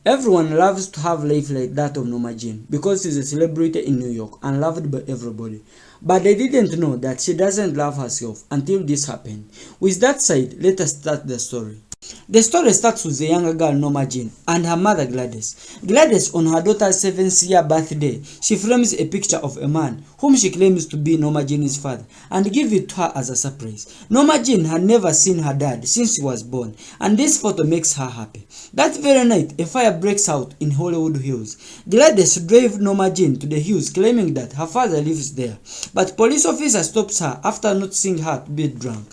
Everyone loves to have life like that of Norma Jean because she's a celebrity in New York and loved by everybody. But they didn't know that she doesn't love herself until this happened. With that said, let us start the story. The story starts with a younger girl, Norma Jean, and her mother, Gladys. Gladys, on her daughter's 7th-year birthday, she frames a picture of a man whom she claims to be Norma Jean's father and gives it to her as a surprise. Norma Jean had never seen her dad since she was born, and this photo makes her happy. That very night, a fire breaks out in Hollywood Hills. Gladys drives Norma Jean to the hills, claiming that her father lives there, but police officer stops her after noticing her to be drunk.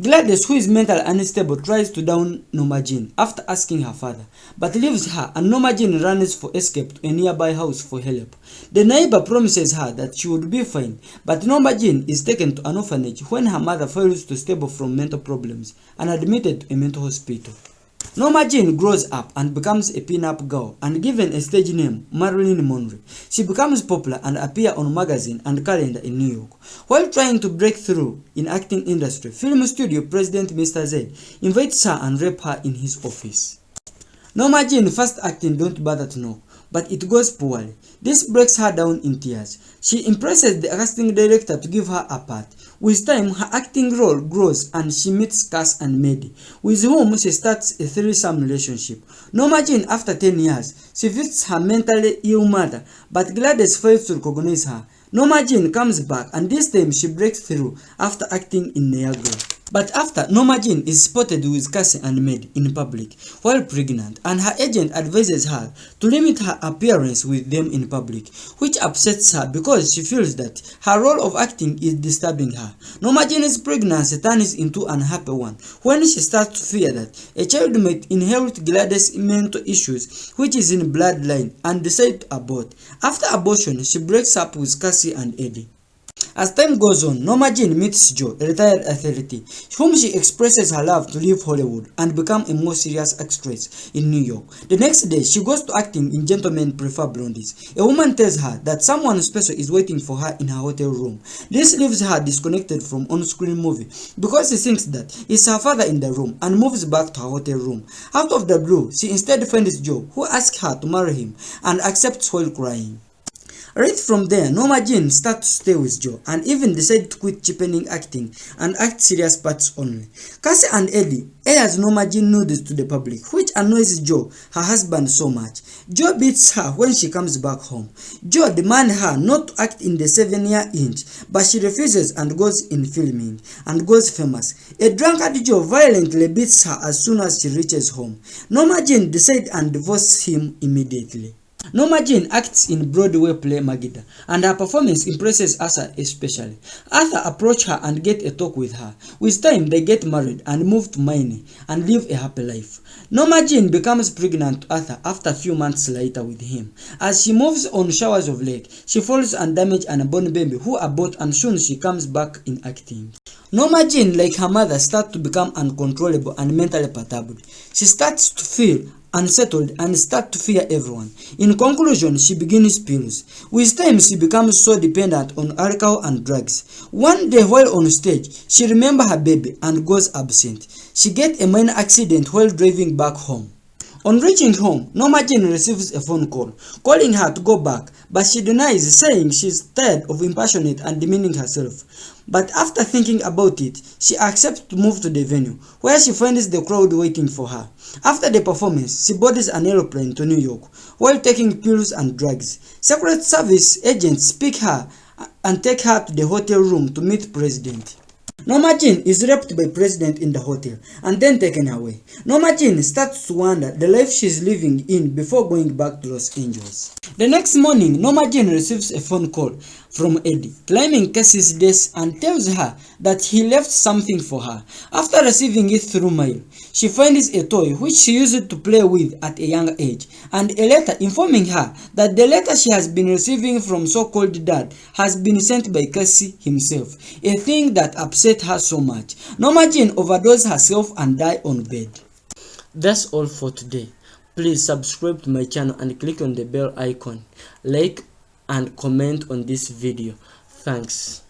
Gladys, who is mentally unstable, tries to down Norma Jean after asking her father, but leaves her, and Norma Jean runs for escape to a nearby house for help. The neighbor promises her that she would be fine, but Norma Jean is taken to an orphanage when her mother fails to stable from mental problems and admitted to a mental hospital. Norma Jean grows up and becomes a pin-up girl and given a stage name, Marilyn Monroe. She becomes popular and appears on magazine and calendar in New York. While trying to break through in acting industry, film studio president Mr. Z invites her and rapes her in his office. Norma Jean first acting Don't Bother to Knock, but it goes poorly. This breaks her down in tears. She impresses the casting director to give her a part. With time, her acting role grows and she meets Cass and Maddie, with whom she starts a threesome relationship. Norma Jean, after 10 years, she visits her mentally ill mother, but Gladys fails to recognize her. Norma Jean comes back, and this time she breaks through after acting in Niagara. But after, Norma Jean is spotted with Cassie and Maid in public while pregnant, and her agent advises her to limit her appearance with them in public, which upsets her because she feels that her role of acting is disturbing her. Norma Jean's pregnancy turns into an unhappy one when she starts to fear that a child might inherit Gladys' mental issues, which is in bloodline, and decide to abort. After abortion, she breaks up with Cassie and Eddie. As time goes on, Norma Jean meets Joe, a retired athlete, whom she expresses her love to leave Hollywood and become a more serious actress in New York. The next day, she goes to acting in Gentlemen Prefer Blondies. A woman tells her that someone special is waiting for her in her hotel room. This leaves her disconnected from on-screen movie because she thinks that it's her father in the room and moves back to her hotel room. Out of the blue, she instead finds Joe, who asks her to marry him and accepts while crying. Right from there, Norma Jean starts to stay with Joe and even decide to quit cheapening acting and act serious parts only. Cassie and Eddie airs Norma Jean nudes to the public, which annoys Joe, her husband, so much. Joe beats her when she comes back home. Joe demands her not to act in the 7-year inch, but she refuses and goes in filming and goes famous. A drunkard Joe violently beats her as soon as she reaches home. Norma Jean decides and divorces him immediately. Norma Jean acts in Broadway play Magida, and her performance impresses Arthur especially. Arthur approaches her and gets a talk with her. With time, they get married and move to Maine and live a happy life. Norma Jean becomes pregnant to Arthur after a few months later with him. As she moves on showers of lake, she falls and damages an unborn baby who aborts, and soon she comes back in acting. Norma Jean, like her mother, starts to become uncontrollable and mentally perturbed. She starts to feel unsettled and start to fear everyone. In conclusion, she begins pills. With time, she becomes so dependent on alcohol and drugs. One day while on stage, she remembers her baby and goes absent. She gets a minor accident while driving back home. On reaching home, Norma Jean receives a phone call, calling her to go back, but she denies, saying she's tired of impassionate and demeaning herself. But after thinking about it, she accepts to move to the venue, where she finds the crowd waiting for her. After the performance, she boards an aeroplane to New York, while taking pills and drugs. Secret Service agents pick her and take her to the hotel room to meet President. Norma Jean is raped by President in the hotel and then taken away. Norma Jean starts to wonder the life she's living in before going back to Los Angeles. The next morning, Norma Jean receives a phone call from Eddie, claiming Cassie's death, and tells her that he left something for her. After receiving it through mail, she finds a toy which she used to play with at a young age, and a letter informing her that the letter she has been receiving from so-called dad has been sent by Cassie himself, a thing that upset her so much. Norma Jean overdoses herself and dies on bed. That's all for today. Please subscribe to my channel and click on the bell icon. Like and comment on this video. Thanks.